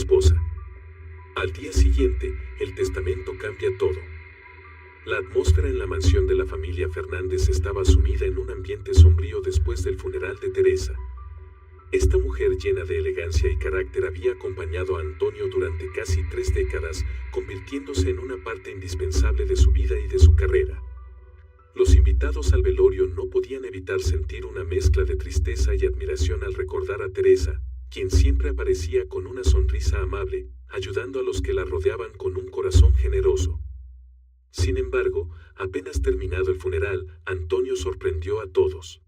esposa. Al día siguiente, el testamento cambia todo. La atmósfera en la mansión de la familia Fernández estaba sumida en un ambiente sombrío después del funeral de Teresa. Esta mujer llena de elegancia y carácter había acompañado a Antonio durante casi 3 décadas, convirtiéndose en una parte indispensable de su vida y de su carrera. Los invitados al velorio no podían evitar sentir una mezcla de tristeza y admiración al recordar a Teresa, quien siempre aparecía con una sonrisa amable, ayudando a los que la rodeaban con un corazón generoso. Sin embargo, apenas terminado el funeral, Antonio sorprendió a todos.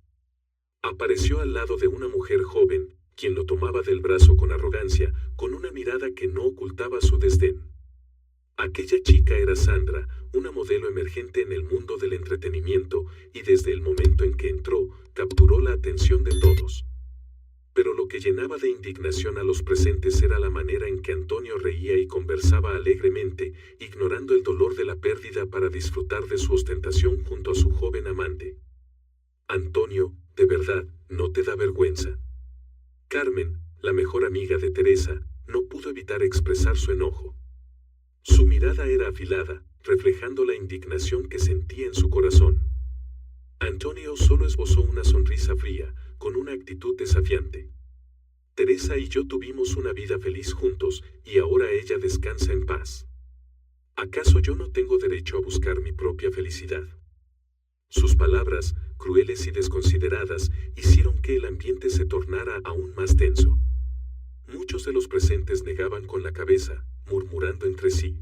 Apareció al lado de una mujer joven, quien lo tomaba del brazo con arrogancia, con una mirada que no ocultaba su desdén. Aquella chica era Sandra, una modelo emergente en el mundo del entretenimiento, y desde el momento en que entró, capturó la atención de todos. Pero lo que llenaba de indignación a los presentes era la manera en que Antonio reía y conversaba alegremente, ignorando el dolor de la pérdida para disfrutar de su ostentación junto a su joven amante. Antonio, de verdad, ¿no te da vergüenza? Carmen, la mejor amiga de Teresa, no pudo evitar expresar su enojo. Su mirada era afilada, reflejando la indignación que sentía en su corazón. Antonio solo esbozó una sonrisa fría, con una actitud desafiante. Teresa y yo tuvimos una vida feliz juntos, y ahora ella descansa en paz. ¿Acaso yo no tengo derecho a buscar mi propia felicidad? Sus palabras, crueles y desconsideradas, hicieron que el ambiente se tornara aún más tenso. Muchos de los presentes negaban con la cabeza, murmurando entre sí.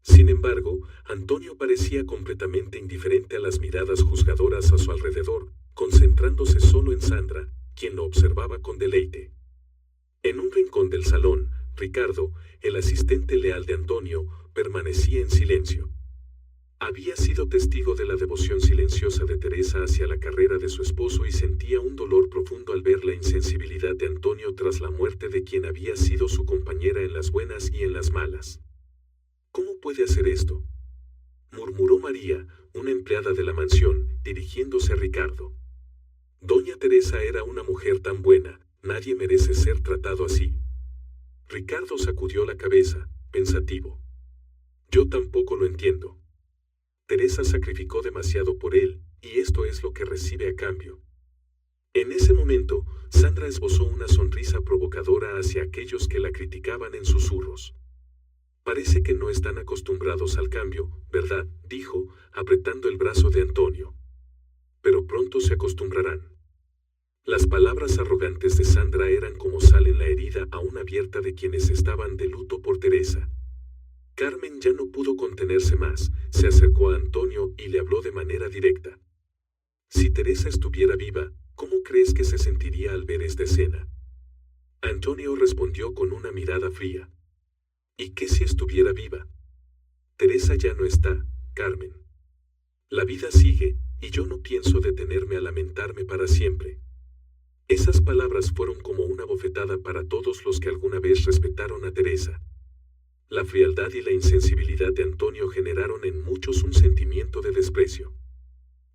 Sin embargo, Antonio parecía completamente indiferente a las miradas juzgadoras a su alrededor, concentrándose solo en Sandra, quien lo observaba con deleite. En un rincón del salón, Ricardo, el asistente leal de Antonio, permanecía en silencio. Había sido testigo de la devoción silenciosa de Teresa hacia la carrera de su esposo y sentía un dolor profundo al ver la insensibilidad de Antonio tras la muerte de quien había sido su compañera en las buenas y en las malas. ¿Cómo puede hacer esto?, murmuró María, una empleada de la mansión, dirigiéndose a Ricardo. Doña Teresa era una mujer tan buena, nadie merece ser tratado así. Ricardo sacudió la cabeza, pensativo. Yo tampoco lo entiendo. Teresa sacrificó demasiado por él, y esto es lo que recibe a cambio. En ese momento, Sandra esbozó una sonrisa provocadora hacia aquellos que la criticaban en susurros. Parece que no están acostumbrados al cambio, ¿verdad?, dijo, apretando el brazo de Antonio. Pero pronto se acostumbrarán. Las palabras arrogantes de Sandra eran como sal en la herida aún abierta de quienes estaban de luto por Teresa. Carmen ya no pudo contenerse más, se acercó a Antonio y le habló de manera directa. Si Teresa estuviera viva, ¿cómo crees que se sentiría al ver esta escena? Antonio respondió con una mirada fría. ¿Y qué si estuviera viva? Teresa ya no está, Carmen. La vida sigue, y yo no pienso detenerme a lamentarme para siempre. Esas palabras fueron como una bofetada para todos los que alguna vez respetaron a Teresa. La frialdad y la insensibilidad de Antonio generaron en muchos un sentimiento de desprecio.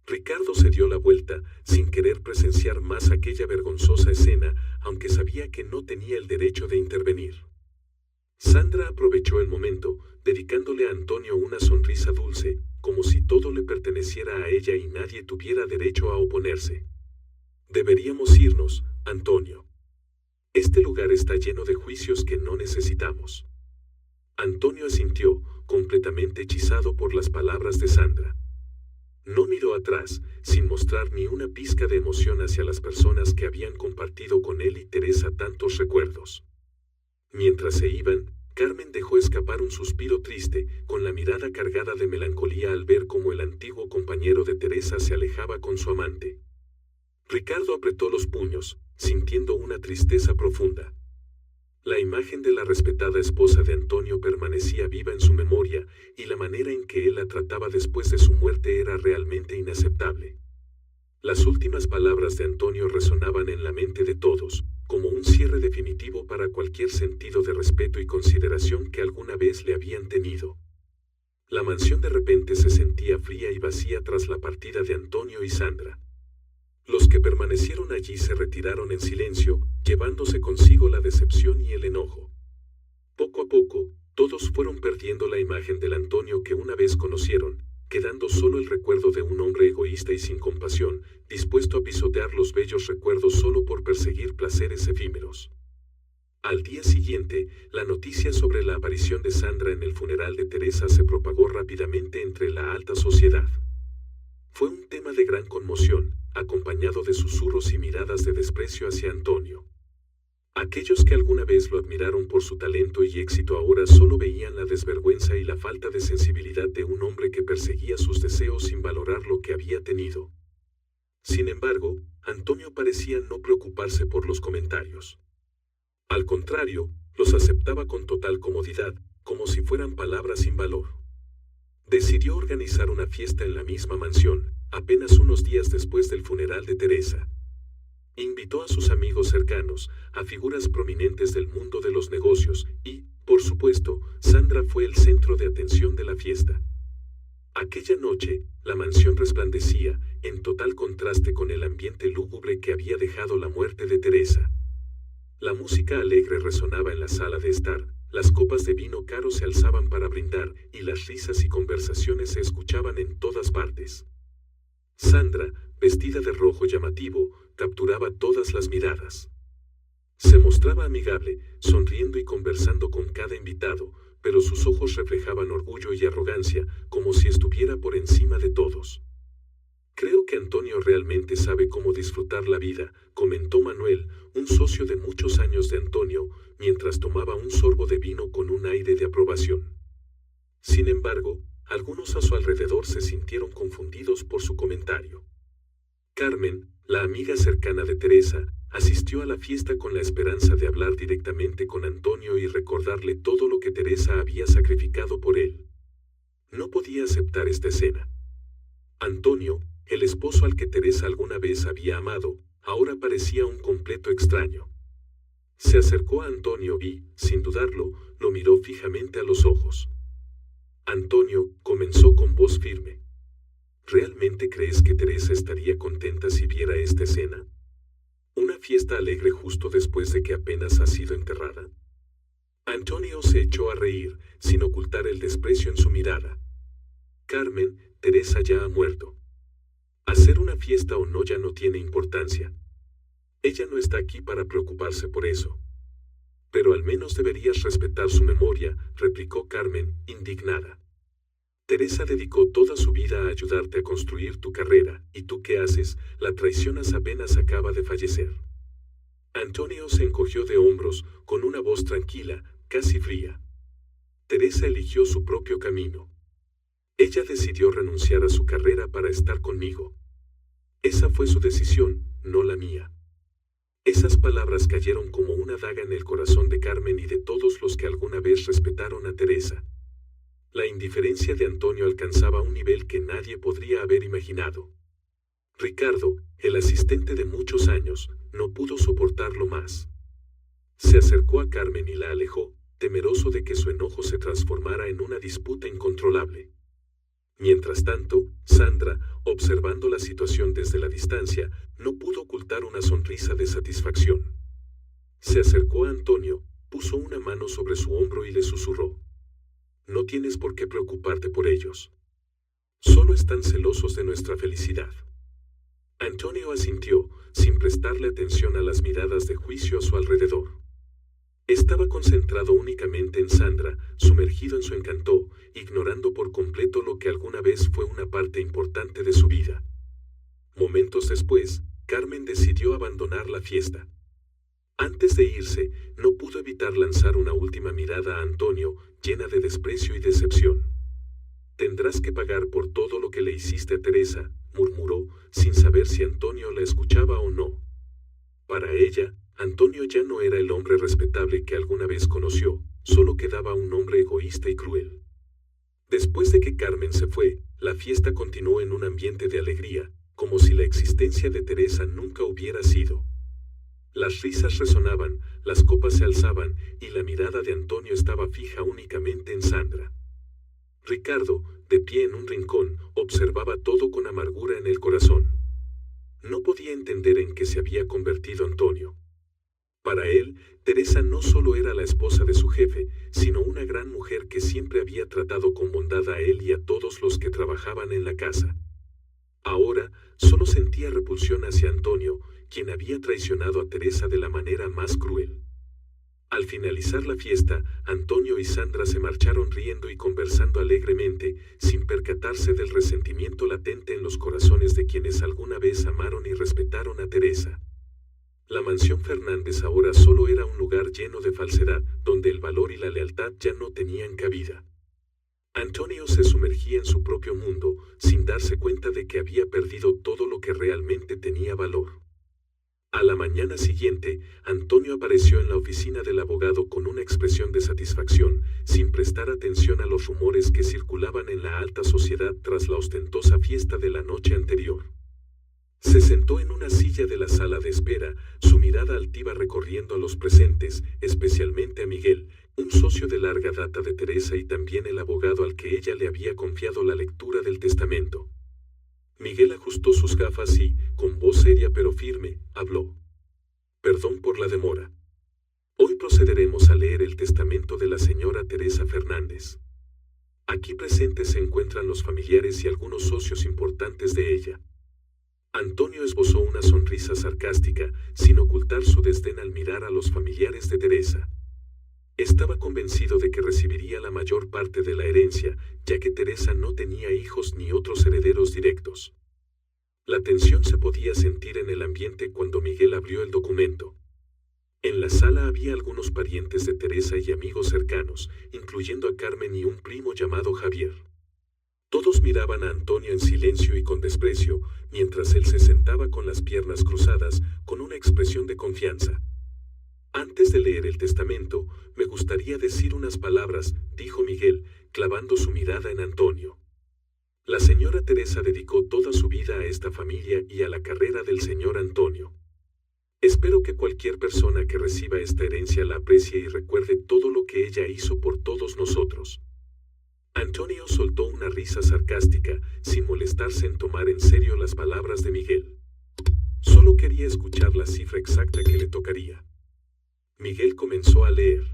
Ricardo se dio la vuelta, sin querer presenciar más aquella vergonzosa escena, aunque sabía que no tenía el derecho de intervenir. Sandra aprovechó el momento, dedicándole a Antonio una sonrisa dulce, como si todo le perteneciera a ella y nadie tuviera derecho a oponerse. Deberíamos irnos, Antonio. Este lugar está lleno de juicios que no necesitamos. Antonio asintió, completamente hechizado por las palabras de Sandra. No miró atrás, sin mostrar ni una pizca de emoción hacia las personas que habían compartido con él y Teresa tantos recuerdos. Mientras se iban, Carmen dejó escapar un suspiro triste, con la mirada cargada de melancolía al ver cómo el antiguo compañero de Teresa se alejaba con su amante. Ricardo apretó los puños, sintiendo una tristeza profunda. La imagen de la respetada esposa de Antonio permanecía viva en su memoria, y la manera en que él la trataba después de su muerte era realmente inaceptable. Las últimas palabras de Antonio resonaban en la mente de todos, como un cierre definitivo para cualquier sentido de respeto y consideración que alguna vez le habían tenido. La mansión de repente se sentía fría y vacía tras la partida de Antonio y Sandra. Los que permanecieron allí se retiraron en silencio, llevándose consigo la decepción y el enojo. Poco a poco, todos fueron perdiendo la imagen del Antonio que una vez conocieron, quedando solo el recuerdo de un hombre egoísta y sin compasión, dispuesto a pisotear los bellos recuerdos solo por perseguir placeres efímeros. Al día siguiente, la noticia sobre la aparición de Sandra en el funeral de Teresa se propagó rápidamente entre la alta sociedad. Fue un tema de gran conmoción, acompañado de susurros y miradas de desprecio hacia Antonio. Aquellos que alguna vez lo admiraron por su talento y éxito ahora solo veían la desvergüenza y la falta de sensibilidad de un hombre que perseguía sus deseos sin valorar lo que había tenido. Sin embargo, Antonio parecía no preocuparse por los comentarios. Al contrario, los aceptaba con total comodidad, como si fueran palabras sin valor. Decidió organizar una fiesta en la misma mansión, apenas unos días después del funeral de Teresa. Invitó a sus amigos cercanos, a figuras prominentes del mundo de los negocios y, por supuesto, Sandra fue el centro de atención de la fiesta. Aquella noche, la mansión resplandecía, en total contraste con el ambiente lúgubre que había dejado la muerte de Teresa. La música alegre resonaba en la sala de estar, las copas de vino caro se alzaban para brindar y las risas y conversaciones se escuchaban en todas partes. Sandra, vestida de rojo llamativo, capturaba todas las miradas. Se mostraba amigable, sonriendo y conversando con cada invitado, pero sus ojos reflejaban orgullo y arrogancia, como si estuviera por encima de todos. Creo que Antonio realmente sabe cómo disfrutar la vida, comentó Manuel, un socio de muchos años de Antonio, mientras tomaba un sorbo de vino con un aire de aprobación. Sin embargo, algunos a su alrededor se sintieron confundidos por su comentario. Carmen, la amiga cercana de Teresa, asistió a la fiesta con la esperanza de hablar directamente con Antonio y recordarle todo lo que Teresa había sacrificado por él. No podía aceptar esta escena. Antonio, el esposo al que Teresa alguna vez había amado, ahora parecía un completo extraño. Se acercó a Antonio y, sin dudarlo, lo miró fijamente a los ojos. Antonio comenzó con voz firme. ¿Realmente crees que Teresa estaría contenta si viera esta escena? ¿Una fiesta alegre justo después de que apenas ha sido enterrada? Antonio se echó a reír, sin ocultar el desprecio en su mirada. Carmen, Teresa ya ha muerto. Hacer una fiesta o no ya no tiene importancia. Ella no está aquí para preocuparse por eso. Pero al menos deberías respetar su memoria, replicó Carmen, indignada. Teresa dedicó toda su vida a ayudarte a construir tu carrera, ¿y tú qué haces? La traicionas apenas acaba de fallecer. Antonio se encogió de hombros, con una voz tranquila, casi fría. Teresa eligió su propio camino. Ella decidió renunciar a su carrera para estar conmigo. Esa fue su decisión, no la mía. Esas palabras cayeron como una daga en el corazón de Carmen y de todos los que alguna vez respetaron a Teresa. La indiferencia de Antonio alcanzaba un nivel que nadie podría haber imaginado. Ricardo, el asistente de muchos años, no pudo soportarlo más. Se acercó a Carmen y la alejó, temeroso de que su enojo se transformara en una disputa incontrolable. Mientras tanto, Sandra, observando la situación desde la distancia, no pudo ocultar una sonrisa de satisfacción. Se acercó a Antonio, puso una mano sobre su hombro y le susurró. No tienes por qué preocuparte por ellos. Solo están celosos de nuestra felicidad. Antonio asintió, sin prestarle atención a las miradas de juicio a su alrededor. Estaba concentrado únicamente en Sandra, sumergido en su encanto, ignorando por completo lo que alguna vez fue una parte importante de su vida. Momentos después, Carmen decidió abandonar la fiesta. Antes de irse, no pudo evitar lanzar una última mirada a Antonio, llena de desprecio y decepción. Tendrás que pagar por todo lo que le hiciste a Teresa, murmuró, sin saber si Antonio la escuchaba o no. Para ella, Antonio ya no era el hombre respetable que alguna vez conoció, solo quedaba un hombre egoísta y cruel. Después de que Carmen se fue, la fiesta continuó en un ambiente de alegría, como si la existencia de Teresa nunca hubiera sido. Las risas resonaban, las copas se alzaban, y la mirada de Antonio estaba fija únicamente en Sandra. Ricardo, de pie en un rincón, observaba todo con amargura en el corazón. No podía entender en qué se había convertido Antonio. Para él, Teresa no solo era la esposa de su jefe, sino una gran mujer que siempre había tratado con bondad a él y a todos los que trabajaban en la casa. Ahora, solo sentía repulsión hacia Antonio, quien había traicionado a Teresa de la manera más cruel. Al finalizar la fiesta, Antonio y Sandra se marcharon riendo y conversando alegremente, sin percatarse del resentimiento latente en los corazones de quienes alguna vez amaron y respetaron a Teresa. La mansión Fernández ahora solo era un lugar lleno de falsedad, donde el valor y la lealtad ya no tenían cabida. Antonio se sumergía en su propio mundo, sin darse cuenta de que había perdido todo lo que realmente tenía valor. A la mañana siguiente, Antonio apareció en la oficina del abogado con una expresión de satisfacción, sin prestar atención a los rumores que circulaban en la alta sociedad tras la ostentosa fiesta de la noche anterior. Se sentó en una silla de la sala de espera, su mirada altiva recorriendo a los presentes, especialmente a Miguel, un socio de larga data de Teresa y también el abogado al que ella le había confiado la lectura del testamento. Miguel ajustó sus gafas y, con voz seria pero firme, habló. Perdón por la demora. Hoy procederemos a leer el testamento de la señora Teresa Fernández. Aquí presentes se encuentran los familiares y algunos socios importantes de ella. Antonio esbozó una sonrisa sarcástica, sin ocultar su desdén al mirar a los familiares de Teresa. Estaba convencido de que recibiría la mayor parte de la herencia, ya que Teresa no tenía hijos ni otros herederos directos. La tensión se podía sentir en el ambiente cuando Miguel abrió el documento. En la sala había algunos parientes de Teresa y amigos cercanos, incluyendo a Carmen y un primo llamado Javier. Todos miraban a Antonio en silencio y con desprecio, mientras él se sentaba con las piernas cruzadas, con una expresión de confianza. Antes de leer el testamento, me gustaría decir unas palabras, dijo Miguel, clavando su mirada en Antonio. La señora Teresa dedicó toda su vida a esta familia y a la carrera del señor Antonio. Espero que cualquier persona que reciba esta herencia la aprecie y recuerde todo lo que ella hizo por todos nosotros. Antonio soltó una risa sarcástica, sin molestarse en tomar en serio las palabras de Miguel. Solo quería escuchar la cifra exacta que le tocaría. Miguel comenzó a leer.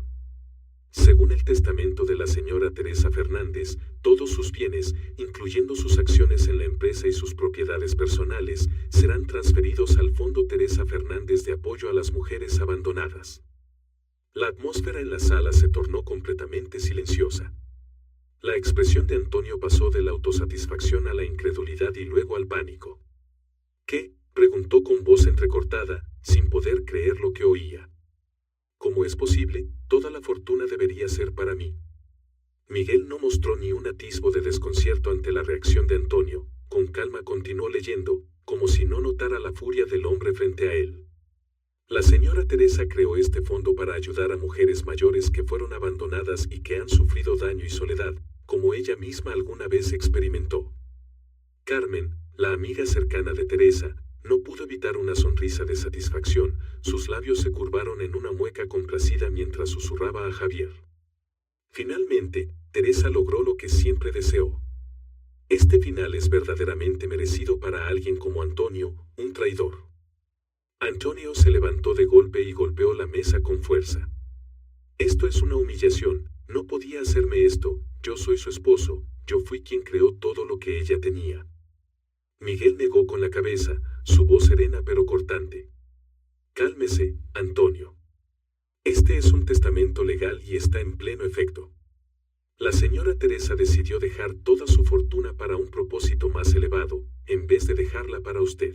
Según el testamento de la señora Teresa Fernández, todos sus bienes, incluyendo sus acciones en la empresa y sus propiedades personales, serán transferidos al Fondo Teresa Fernández de Apoyo a las Mujeres Abandonadas. La atmósfera en la sala se tornó completamente silenciosa. La expresión de Antonio pasó de la autosatisfacción a la incredulidad y luego al pánico. ¿Qué?, preguntó con voz entrecortada, sin poder creer lo que oía. ¿Cómo es posible? Toda la fortuna debería ser para mí. Miguel no mostró ni un atisbo de desconcierto ante la reacción de Antonio. Con calma continuó leyendo, como si no notara la furia del hombre frente a él. La señora Teresa creó este fondo para ayudar a mujeres mayores que fueron abandonadas y que han sufrido daño y soledad, como ella misma alguna vez experimentó. Carmen, la amiga cercana de Teresa, no pudo evitar una sonrisa de satisfacción, sus labios se curvaron en una mueca complacida mientras susurraba a Javier. Finalmente, Teresa logró lo que siempre deseó. Este final es verdaderamente merecido para alguien como Antonio, un traidor. Antonio se levantó de golpe y golpeó la mesa con fuerza. Esto es una humillación, no podía hacerme esto, yo soy su esposo, yo fui quien creó todo lo que ella tenía. Miguel negó con la cabeza, su voz serena pero cortante. Cálmese, Antonio. Este es un testamento legal y está en pleno efecto. La señora Teresa decidió dejar toda su fortuna para un propósito más elevado, en vez de dejarla para usted.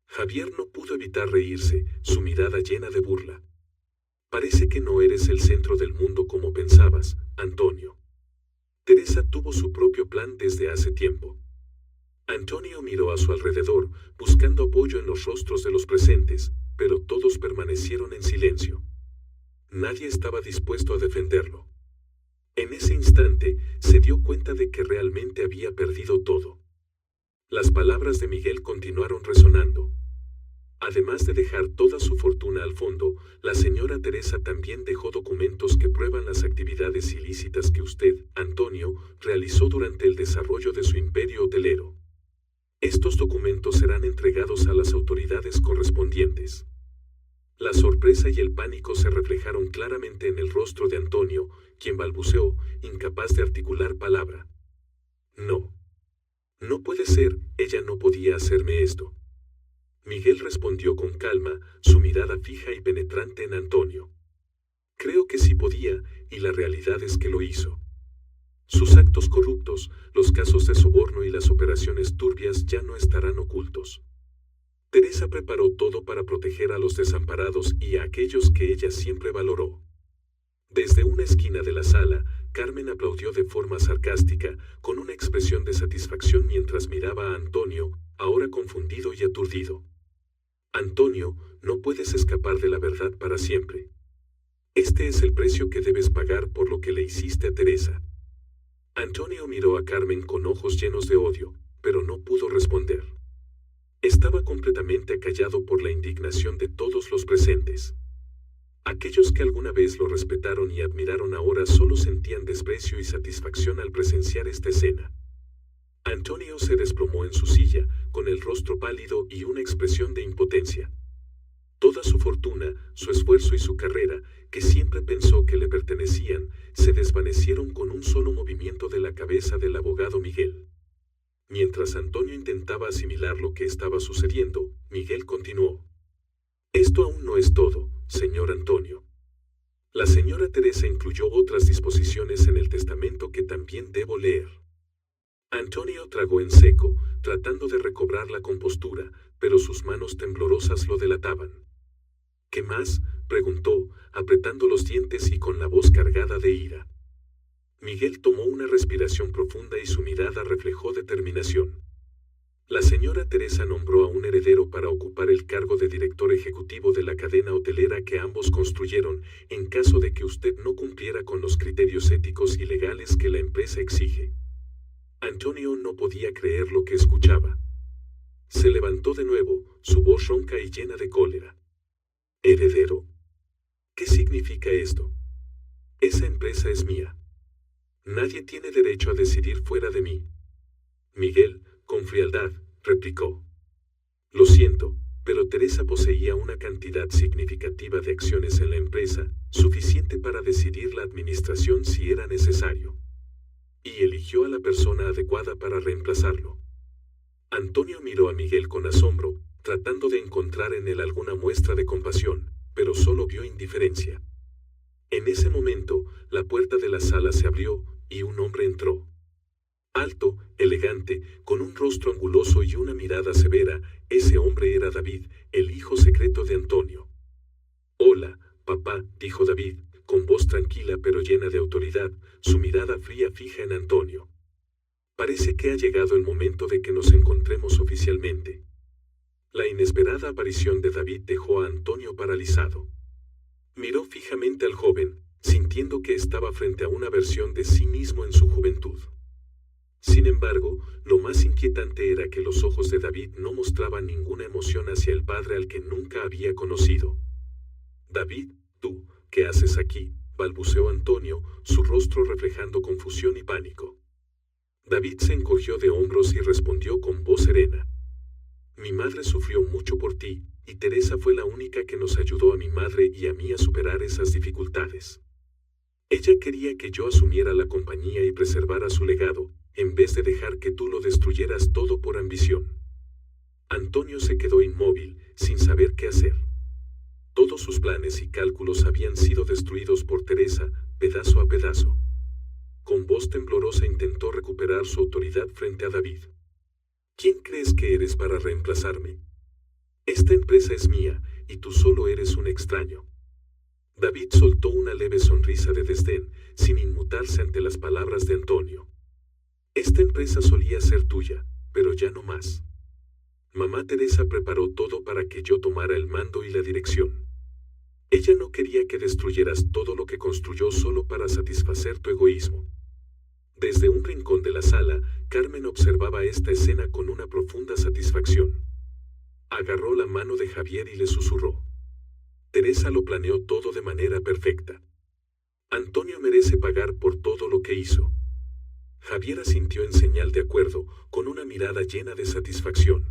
Javier no pudo evitar reírse, su mirada llena de burla. Parece que no eres el centro del mundo como pensabas, Antonio. Teresa tuvo su propio plan desde hace tiempo. Antonio miró a su alrededor, buscando apoyo en los rostros de los presentes, pero todos permanecieron en silencio. Nadie estaba dispuesto a defenderlo. En ese instante, se dio cuenta de que realmente había perdido todo. Las palabras de Miguel continuaron resonando. Además de dejar toda su fortuna al fondo, la señora Teresa también dejó documentos que prueban las actividades ilícitas que usted, Antonio, realizó durante el desarrollo de su imperio hotelero. Estos documentos serán entregados a las autoridades correspondientes. La sorpresa y el pánico se reflejaron claramente en el rostro de Antonio, quien balbuceó, incapaz de articular palabra. No. No puede ser, ella no podía hacerme esto. Miguel respondió con calma, su mirada fija y penetrante en Antonio. Creo que sí podía, y la realidad es que lo hizo. Sus actos corruptos, los casos de soborno y las operaciones turbias ya no estarán ocultos. Teresa preparó todo para proteger a los desamparados y a aquellos que ella siempre valoró. Desde una esquina de la sala, Carmen aplaudió de forma sarcástica, con una expresión de satisfacción mientras miraba a Antonio, ahora confundido y aturdido. Antonio, no puedes escapar de la verdad para siempre. Este es el precio que debes pagar por lo que le hiciste a Teresa. Antonio miró a Carmen con ojos llenos de odio, pero no pudo responder. Estaba completamente acallado por la indignación de todos los presentes. Aquellos que alguna vez lo respetaron y admiraron ahora solo sentían desprecio y satisfacción al presenciar esta escena. Antonio se desplomó en su silla, con el rostro pálido y una expresión de impotencia. Toda su fortuna, su esfuerzo y su carrera, que siempre pensó que le pertenecían, se desvanecieron con un solo movimiento de la cabeza del abogado Miguel. Mientras Antonio intentaba asimilar lo que estaba sucediendo, Miguel continuó. Esto aún no es todo, señor Antonio. La señora Teresa incluyó otras disposiciones en el testamento que también debo leer. Antonio tragó en seco, tratando de recobrar la compostura, pero sus manos temblorosas lo delataban. ¿Qué más?, preguntó, apretando los dientes y con la voz cargada de ira. Miguel tomó una respiración profunda y su mirada reflejó determinación. La señora Teresa nombró a un heredero para ocupar el cargo de director ejecutivo de la cadena hotelera que ambos construyeron, en caso de que usted no cumpliera con los criterios éticos y legales que la empresa exige. Antonio no podía creer lo que escuchaba. Se levantó de nuevo, su voz ronca y llena de cólera. ¿Heredero? ¿Qué significa esto? Esa empresa es mía. Nadie tiene derecho a decidir fuera de mí. Miguel, con frialdad, replicó. Lo siento, pero Teresa poseía una cantidad significativa de acciones en la empresa, suficiente para decidir la administración si era necesario. Y eligió a la persona adecuada para reemplazarlo. Antonio miró a Miguel con asombro, tratando de encontrar en él alguna muestra de compasión, pero solo vio indiferencia. En ese momento, la puerta de la sala se abrió, y un hombre entró. Alto, elegante, con un rostro anguloso y una mirada severa, ese hombre era David, el hijo secreto de Antonio. Hola, papá, dijo David, con voz tranquila pero llena de autoridad, su mirada fría fija en Antonio. Parece que ha llegado el momento de que nos encontremos oficialmente. La inesperada aparición de David dejó a Antonio paralizado. Miró fijamente al joven, sintiendo que estaba frente a una versión de sí mismo en su juventud. Sin embargo, lo más inquietante era que los ojos de David no mostraban ninguna emoción hacia el padre al que nunca había conocido. David, ¿tú qué haces aquí?, balbuceó Antonio, su rostro reflejando confusión y pánico. David se encogió de hombros y respondió con voz serena. Mi madre sufrió mucho por ti, y Teresa fue la única que nos ayudó a mi madre y a mí a superar esas dificultades. Ella quería que yo asumiera la compañía y preservara su legado, en vez de dejar que tú lo destruyeras todo por ambición. Antonio se quedó inmóvil, sin saber qué hacer. Todos sus planes y cálculos habían sido destruidos por Teresa, pedazo a pedazo. Con voz temblorosa intentó recuperar su autoridad frente a David. ¿Quién crees que eres para reemplazarme? Esta empresa es mía, y tú solo eres un extraño. David soltó una leve sonrisa de desdén, sin inmutarse ante las palabras de Antonio. Esta empresa solía ser tuya, pero ya no más. Mamá Teresa preparó todo para que yo tomara el mando y la dirección. Ella no quería que destruyeras todo lo que construyó solo para satisfacer tu egoísmo. Desde un rincón de la sala, Carmen observaba esta escena con una profunda satisfacción. Agarró la mano de Javier y le susurró. Teresa lo planeó todo de manera perfecta. Antonio merece pagar por todo lo que hizo. Javier asintió en señal de acuerdo, con una mirada llena de satisfacción.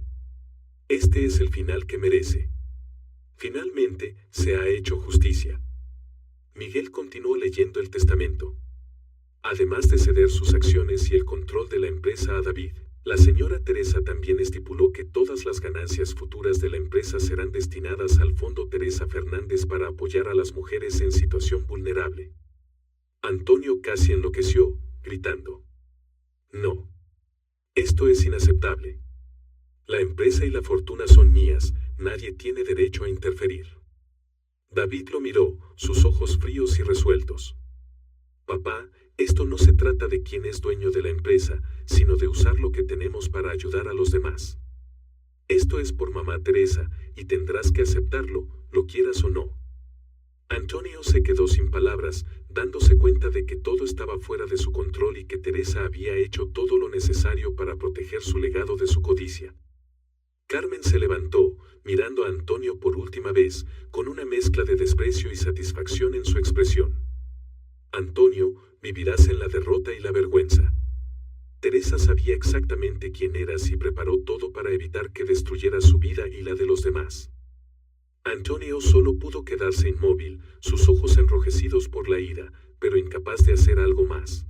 Este es el final que merece. Finalmente, se ha hecho justicia. Miguel continuó leyendo el testamento. Además de ceder sus acciones y el control de la empresa a David, la señora Teresa también estipuló que todas las ganancias futuras de la empresa serán destinadas al Fondo Teresa Fernández para apoyar a las mujeres en situación vulnerable. Antonio casi enloqueció, gritando: «No. Esto es inaceptable. La empresa y la fortuna son mías, nadie tiene derecho a interferir». David lo miró, sus ojos fríos y resueltos. «Papá, esto no se trata de quién es dueño de la empresa, sino de usar lo que tenemos para ayudar a los demás. Esto es por mamá Teresa, y tendrás que aceptarlo, lo quieras o no». Antonio se quedó sin palabras, dándose cuenta de que todo estaba fuera de su control y que Teresa había hecho todo lo necesario para proteger su legado de su codicia. Carmen se levantó, mirando a Antonio por última vez, con una mezcla de desprecio y satisfacción en su expresión. «Antonio, vivirás en la derrota y la vergüenza. Teresa sabía exactamente quién eras y preparó todo para evitar que destruyeras su vida y la de los demás». Antonio solo pudo quedarse inmóvil, sus ojos enrojecidos por la ira, pero incapaz de hacer algo más.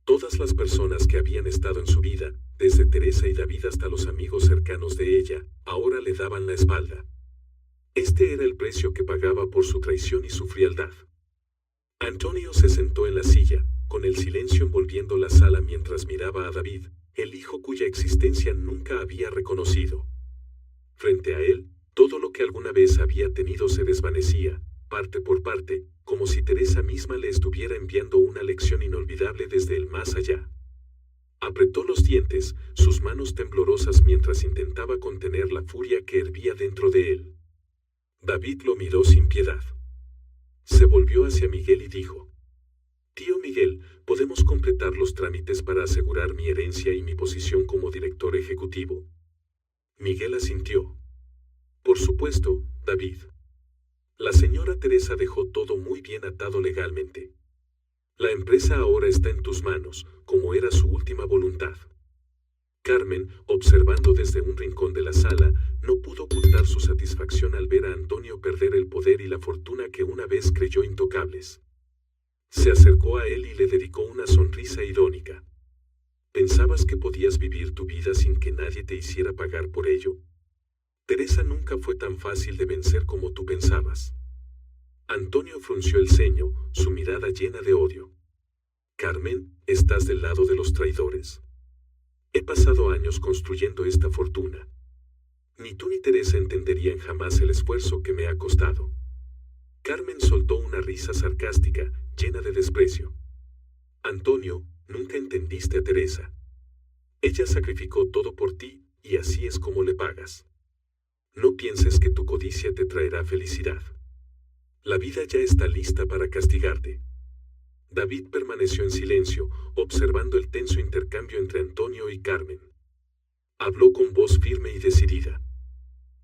Todas las personas que habían estado en su vida, desde Teresa y David hasta los amigos cercanos de ella, ahora le daban la espalda. Este era el precio que pagaba por su traición y su frialdad. Antonio se sentó en la silla, con el silencio envolviendo la sala mientras miraba a David, el hijo cuya existencia nunca había reconocido. Frente a él, todo lo que alguna vez había tenido se desvanecía, parte por parte, como si Teresa misma le estuviera enviando una lección inolvidable desde el más allá. Apretó los dientes, sus manos temblorosas mientras intentaba contener la furia que hervía dentro de él. David lo miró sin piedad. Se volvió hacia Miguel y dijo: «Tío Miguel, ¿podemos completar los trámites para asegurar mi herencia y mi posición como director ejecutivo?» Miguel asintió. «Por supuesto, David. La señora Teresa dejó todo muy bien atado legalmente. La empresa ahora está en tus manos, como era su última voluntad». Carmen, observando desde un rincón de la sala, no pudo ocultar su satisfacción al ver a Antonio perder el poder y la fortuna que una vez creyó intocables. Se acercó a él y le dedicó una sonrisa irónica. «¿Pensabas que podías vivir tu vida sin que nadie te hiciera pagar por ello? Teresa nunca fue tan fácil de vencer como tú pensabas». Antonio frunció el ceño, su mirada llena de odio. «Carmen, ¿estás del lado de los traidores? He pasado años construyendo esta fortuna. Ni tú ni Teresa entenderían jamás el esfuerzo que me ha costado». Carmen soltó una risa sarcástica, llena de desprecio. «Antonio, nunca entendiste a Teresa. Ella sacrificó todo por ti, y así es como le pagas. No pienses que tu codicia te traerá felicidad. La vida ya está lista para castigarte». David permaneció en silencio, observando el tenso intercambio entre Antonio y Carmen. Habló con voz firme y decidida.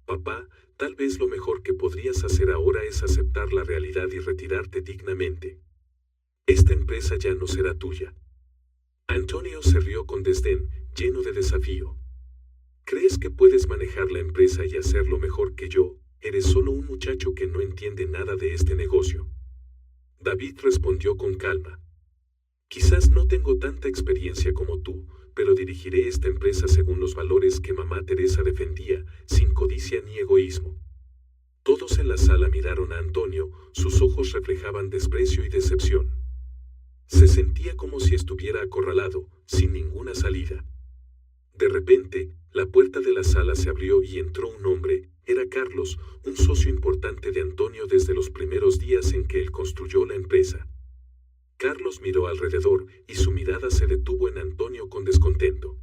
«Papá, tal vez lo mejor que podrías hacer ahora es aceptar la realidad y retirarte dignamente. Esta empresa ya no será tuya». Antonio se rió con desdén, lleno de desafío. «¿Crees que puedes manejar la empresa y hacerlo mejor que yo? Eres solo un muchacho que no entiende nada de este negocio». David respondió con calma. «Quizás no tengo tanta experiencia como tú, pero dirigiré esta empresa según los valores que mamá Teresa defendía, sin codicia ni egoísmo». Todos en la sala miraron a Antonio, sus ojos reflejaban desprecio y decepción. Se sentía como si estuviera acorralado, sin ninguna salida. De repente, la puerta de la sala se abrió y entró un hombre. Era Carlos, un socio importante de Antonio desde los primeros días en que él construyó la empresa. Carlos miró alrededor y su mirada se detuvo en Antonio con descontento.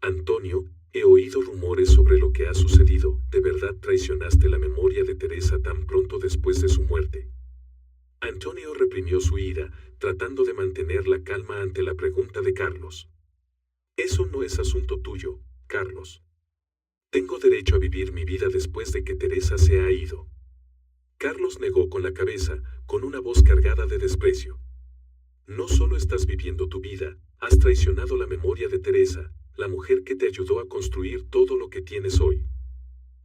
«Antonio, he oído rumores sobre lo que ha sucedido. ¿De verdad traicionaste la memoria de Teresa tan pronto después de su muerte?» Antonio reprimió su ira, tratando de mantener la calma ante la pregunta de Carlos. «Eso no es asunto tuyo, Carlos. Tengo derecho a vivir mi vida después de que Teresa se ha ido». Carlos negó con la cabeza, con una voz cargada de desprecio. «No solo estás viviendo tu vida, has traicionado la memoria de Teresa, la mujer que te ayudó a construir todo lo que tienes hoy.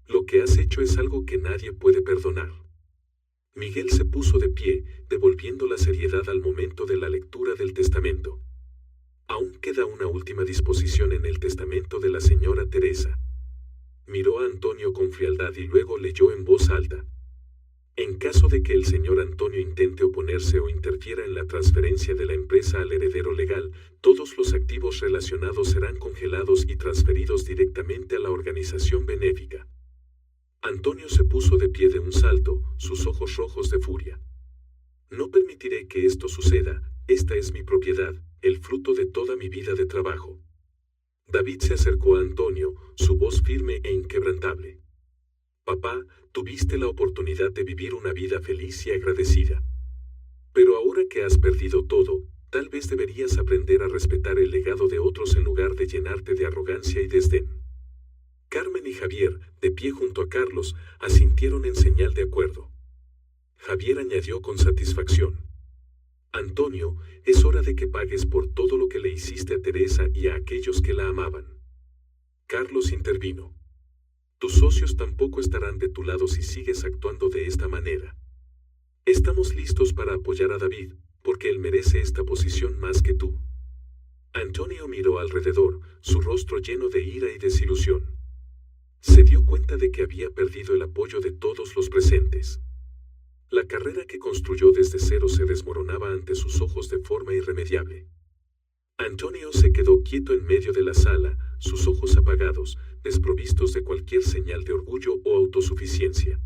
Lo que has hecho es algo que nadie puede perdonar. Miguel se puso de pie, devolviendo la seriedad al momento de la lectura del testamento. Aún queda una última disposición en el testamento de la señora Teresa. Miró a Antonio con frialdad y luego leyó en voz alta. En caso de que el señor Antonio intente oponerse o interfiera en la transferencia de la empresa al heredero legal, todos los activos relacionados serán congelados y transferidos directamente a la organización benéfica. Antonio se puso de pie de un salto, sus ojos rojos de furia. No permitiré que esto suceda, esta es mi propiedad, el fruto de toda mi vida de trabajo. David se acercó a Antonio, su voz firme e inquebrantable. Papá, tuviste la oportunidad de vivir una vida feliz y agradecida. Pero ahora que has perdido todo, tal vez deberías aprender a respetar el legado de otros en lugar de llenarte de arrogancia y desdén. Carmen y Javier, de pie junto a Carlos, asintieron en señal de acuerdo. Javier añadió con satisfacción. Antonio, es hora de que pagues por todo lo que le hiciste a Teresa y a aquellos que la amaban. Carlos intervino. Tus socios tampoco estarán de tu lado si sigues actuando de esta manera. Estamos listos para apoyar a David, porque él merece esta posición más que tú. Antonio miró alrededor, su rostro lleno de ira y desilusión. Se dio cuenta de que había perdido el apoyo de todos los presentes. La carrera que construyó desde cero se desmoronaba ante sus ojos de forma irremediable. Antonio se quedó quieto en medio de la sala, sus ojos apagados, desprovistos de cualquier señal de orgullo o autosuficiencia.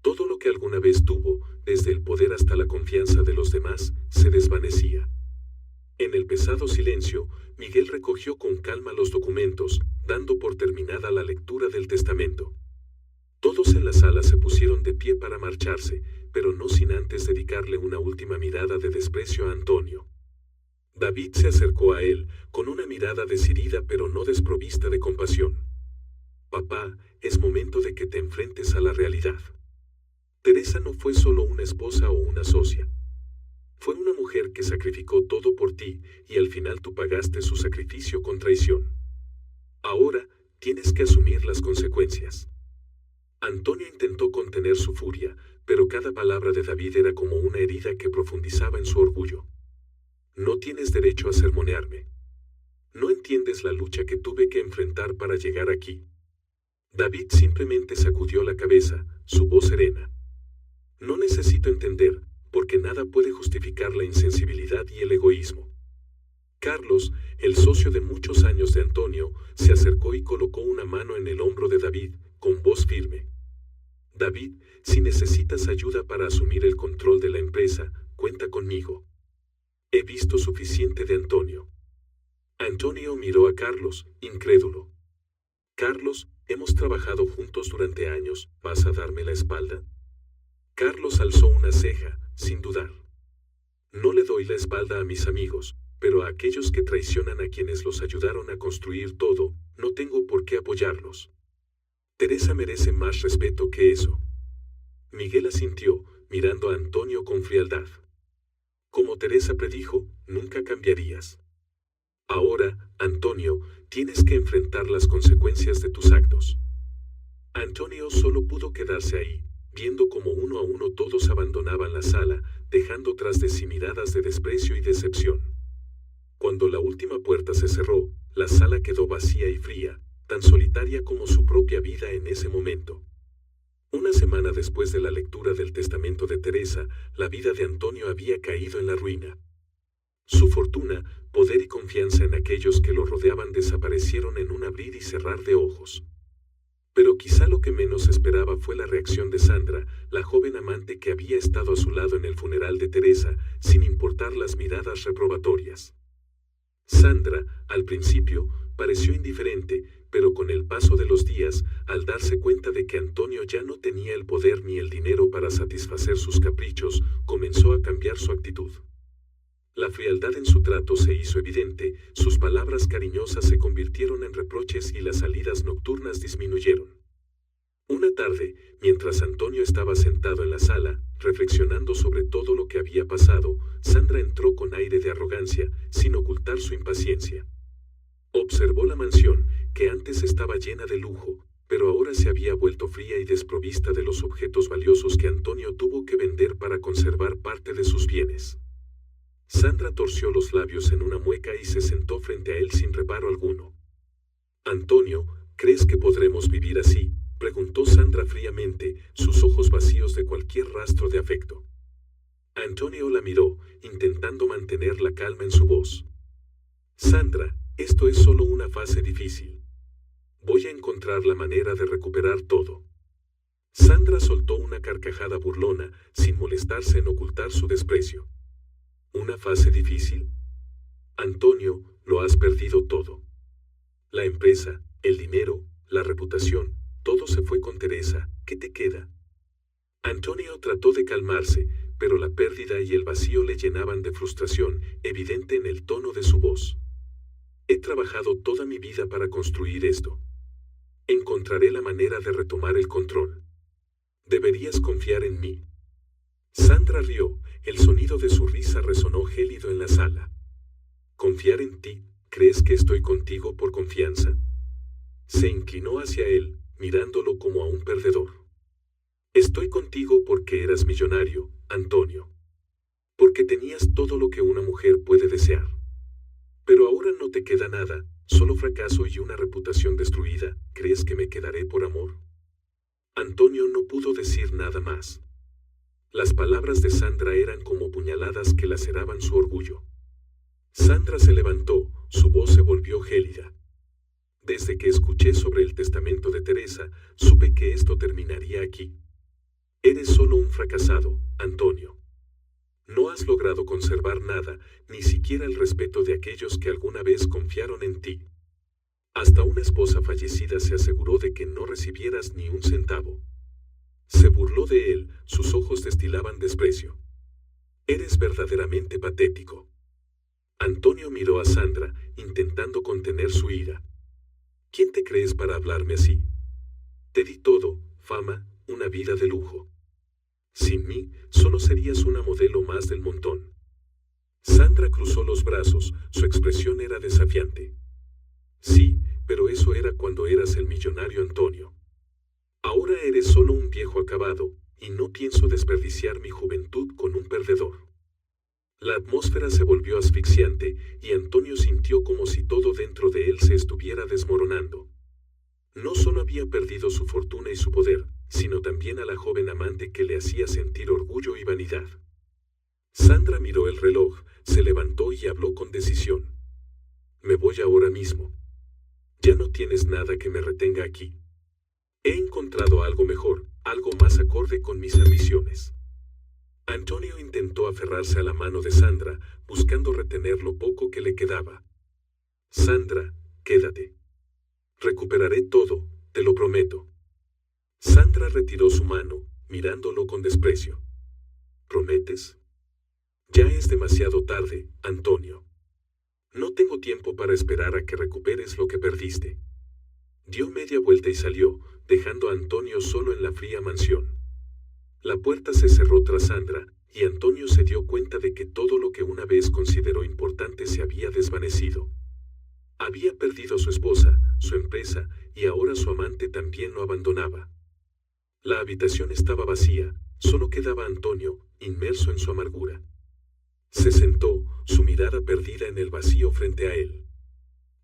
Todo lo que alguna vez tuvo, desde el poder hasta la confianza de los demás, se desvanecía. En el pesado silencio, Miguel recogió con calma los documentos, dando por terminada la lectura del testamento. Todos en la sala se pusieron de pie para marcharse, pero no sin antes dedicarle una última mirada de desprecio a Antonio. David se acercó a él, con una mirada decidida pero no desprovista de compasión. Papá, es momento de que te enfrentes a la realidad. Teresa no fue solo una esposa o una socia. Fue una mujer que sacrificó todo por ti, y al final tú pagaste su sacrificio con traición. Ahora, tienes que asumir las consecuencias. Antonio intentó contener su furia, pero cada palabra de David era como una herida que profundizaba en su orgullo. No tienes derecho a sermonearme. No entiendes la lucha que tuve que enfrentar para llegar aquí. David simplemente sacudió la cabeza, su voz serena. No necesito entender, porque nada puede justificar la insensibilidad y el egoísmo. Carlos, el socio de muchos años de Antonio, se acercó y colocó una mano en el hombro de David, con voz firme. David, si necesitas ayuda para asumir el control de la empresa, cuenta conmigo. He visto suficiente de Antonio. Antonio miró a Carlos, incrédulo. Carlos, hemos trabajado juntos durante años, ¿vas a darme la espalda? Carlos alzó una ceja, sin dudar. No le doy la espalda a mis amigos, pero a aquellos que traicionan a quienes los ayudaron a construir todo, no tengo por qué apoyarlos. Teresa merece más respeto que eso. Miguel asintió, mirando a Antonio con frialdad. Como Teresa predijo, nunca cambiarías. Ahora, Antonio, tienes que enfrentar las consecuencias de tus actos. Antonio solo pudo quedarse ahí, viendo cómo uno a uno todos abandonaban la sala, dejando tras de sí miradas de desprecio y decepción. Cuando la última puerta se cerró, la sala quedó vacía y fría, tan solitaria como su propia vida en ese momento. Una semana después de la lectura del testamento de Teresa, la vida de Antonio había caído en la ruina. Su fortuna, poder y confianza en aquellos que lo rodeaban desaparecieron en un abrir y cerrar de ojos. Pero quizá lo que menos esperaba fue la reacción de Sandra, la joven amante que había estado a su lado en el funeral de Teresa, sin importar las miradas reprobatorias. Sandra, al principio, pareció indiferente, pero con el paso de los días, al darse cuenta de que Antonio ya no tenía el poder ni el dinero para satisfacer sus caprichos, comenzó a cambiar su actitud. La frialdad en su trato se hizo evidente, sus palabras cariñosas se convirtieron en reproches y las salidas nocturnas disminuyeron. Una tarde, mientras Antonio estaba sentado en la sala, reflexionando sobre todo lo que había pasado, Sandra entró con aire de arrogancia, sin ocultar su impaciencia. Observó la mansión, que antes estaba llena de lujo, pero ahora se había vuelto fría y desprovista de los objetos valiosos que Antonio tuvo que vender para conservar parte de sus bienes. Sandra torció los labios en una mueca y se sentó frente a él sin reparo alguno. «Antonio, ¿crees que podremos vivir así?», preguntó Sandra fríamente, sus ojos vacíos de cualquier rastro de afecto. Antonio la miró, intentando mantener la calma en su voz. «Sandra, esto es solo una fase difícil. Voy a encontrar la manera de recuperar todo». Sandra soltó una carcajada burlona, sin molestarse en ocultar su desprecio. «¿Una fase difícil? Antonio, lo has perdido todo. La empresa, el dinero, la reputación, todo se fue con Teresa, ¿qué te queda?». Antonio trató de calmarse, pero la pérdida y el vacío le llenaban de frustración, evidente en el tono de su voz. «He trabajado toda mi vida para construir esto. Encontraré la manera de retomar el control. Deberías confiar en mí». Sandra rió, el sonido de su risa resonó gélido en la sala. «¿Confiar en ti? ¿Crees que estoy contigo por confianza?». Se inclinó hacia él, mirándolo como a un perdedor. «Estoy contigo porque eras millonario, Antonio. Porque tenías todo lo que una mujer puede desear. Pero ahora no te queda nada, solo fracaso y una reputación destruida. ¿Crees que me quedaré por amor?». Antonio no pudo decir nada más. Las palabras de Sandra eran como puñaladas que laceraban su orgullo. Sandra se levantó, su voz se volvió gélida. «Desde que escuché sobre el testamento de Teresa, supe que esto terminaría aquí. Eres solo un fracasado, Antonio. No has logrado conservar nada, ni siquiera el respeto de aquellos que alguna vez confiaron en ti. Hasta una esposa fallecida se aseguró de que no recibieras ni un centavo». Se burló de él, sus ojos destilaban desprecio. «Eres verdaderamente patético». Antonio miró a Sandra, intentando contener su ira. «¿Quién te crees para hablarme así? Te di todo, fama, una vida de lujo. Sin mí, solo serías una modelo más del montón». Sandra cruzó los brazos, su expresión era desafiante. «Sí, pero eso era cuando eras el millonario Antonio. Ahora eres solo un viejo acabado, y no pienso desperdiciar mi juventud con un perdedor». La atmósfera se volvió asfixiante, y Antonio sintió como si todo dentro de él se estuviera desmoronando. No solo había perdido su fortuna y su poder, sino también a la joven amante que le hacía sentir orgullo y vanidad. Sandra miró el reloj, se levantó y habló con decisión. «Me voy ahora mismo. Ya no tienes nada que me retenga aquí. He encontrado algo mejor, algo más acorde con mis ambiciones». Antonio intentó aferrarse a la mano de Sandra, buscando retener lo poco que le quedaba. «Sandra, quédate. Recuperaré todo, te lo prometo». Sandra retiró su mano, mirándolo con desprecio. «¿Prometes? Ya es demasiado tarde, Antonio. No tengo tiempo para esperar a que recuperes lo que perdiste». Dio media vuelta y salió, dejando a Antonio solo en la fría mansión. La puerta se cerró tras Sandra, y Antonio se dio cuenta de que todo lo que una vez consideró importante se había desvanecido. Había perdido a su esposa, su empresa, y ahora su amante también lo abandonaba. La habitación estaba vacía, solo quedaba Antonio, inmerso en su amargura. Se sentó, su mirada perdida en el vacío frente a él.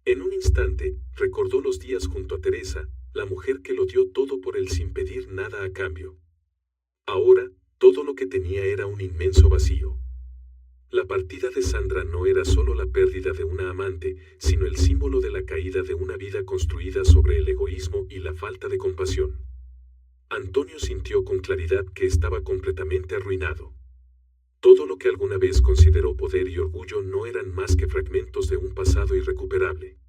En un instante, recordó los días junto a Teresa, la mujer que lo dio todo por él sin pedir nada a cambio. Ahora, todo lo que tenía era un inmenso vacío. La partida de Sandra no era solo la pérdida de una amante, sino el símbolo de la caída de una vida construida sobre el egoísmo y la falta de compasión. Antonio sintió con claridad que estaba completamente arruinado. Todo lo que alguna vez consideró poder y orgullo no eran más que fragmentos de un pasado irrecuperable.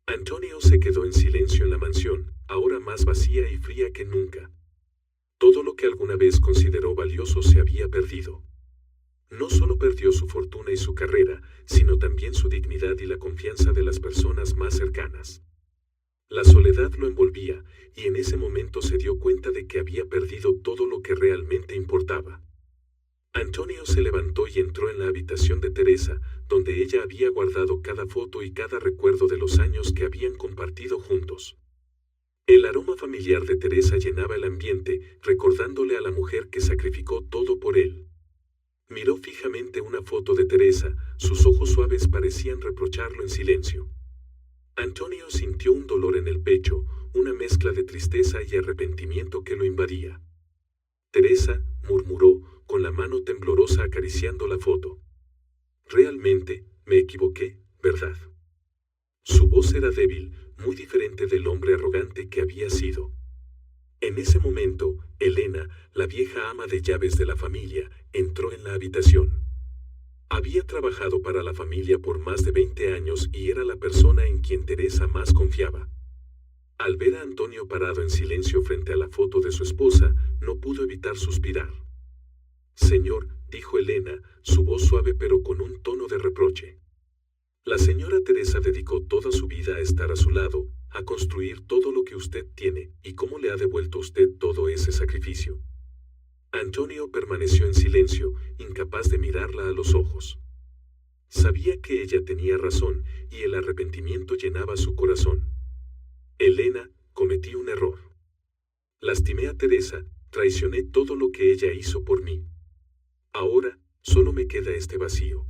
Antonio se quedó en silencio en la mansión, ahora más vacía y fría que nunca. Todo lo que alguna vez consideró valioso se había perdido. No solo perdió su fortuna y su carrera, sino también su dignidad y la confianza de las personas más cercanas. La soledad lo envolvía, y en ese momento se dio cuenta de que había perdido todo lo que realmente importaba. Antonio se levantó y entró en la habitación de Teresa, donde ella había guardado cada foto y cada recuerdo de los años que habían compartido juntos. El aroma familiar de Teresa llenaba el ambiente, recordándole a la mujer que sacrificó todo por él. Miró fijamente una foto de Teresa, sus ojos suaves parecían reprocharlo en silencio. Antonio sintió un dolor en el pecho, una mezcla de tristeza y arrepentimiento que lo invadía. Teresa, murmuró, con la mano temblorosa acariciando la foto. Realmente, me equivoqué, ¿verdad? Su voz era débil, muy diferente del hombre arrogante que había sido. En ese momento, Elena, la vieja ama de llaves de la familia, entró en la habitación. Había trabajado para la familia por más de 20 años y era la persona en quien Teresa más confiaba. Al ver a Antonio parado en silencio frente a la foto de su esposa, no pudo evitar suspirar. Señor, dijo Elena, su voz suave pero con un tono de reproche. La señora Teresa dedicó toda su vida a estar a su lado, a construir todo lo que usted tiene, ¿y cómo le ha devuelto usted todo ese sacrificio? Antonio permaneció en silencio, incapaz de mirarla a los ojos. Sabía que ella tenía razón, y el arrepentimiento llenaba su corazón. Elena, cometí un error. Lastimé a Teresa, traicioné todo lo que ella hizo por mí. Ahora, solo me queda este vacío.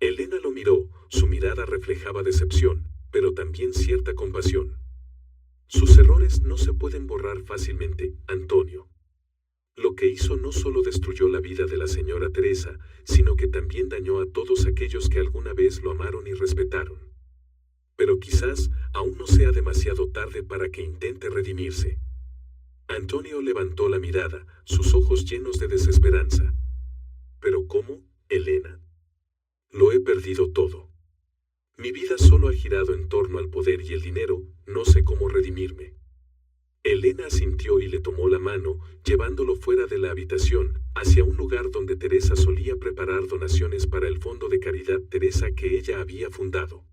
Elena lo miró, su mirada reflejaba decepción, pero también cierta compasión. Sus errores no se pueden borrar fácilmente, Antonio. Lo que hizo no solo destruyó la vida de la señora Teresa, sino que también dañó a todos aquellos que alguna vez lo amaron y respetaron. Pero quizás aún no sea demasiado tarde para que intente redimirse. Antonio levantó la mirada, sus ojos llenos de desesperanza. ¿Pero cómo, Elena? Lo he perdido todo. Mi vida solo ha girado en torno al poder y el dinero, no sé cómo redimirme. Elena asintió y le tomó la mano, llevándolo fuera de la habitación, hacia un lugar donde Teresa solía preparar donaciones para el fondo de caridad Teresa que ella había fundado.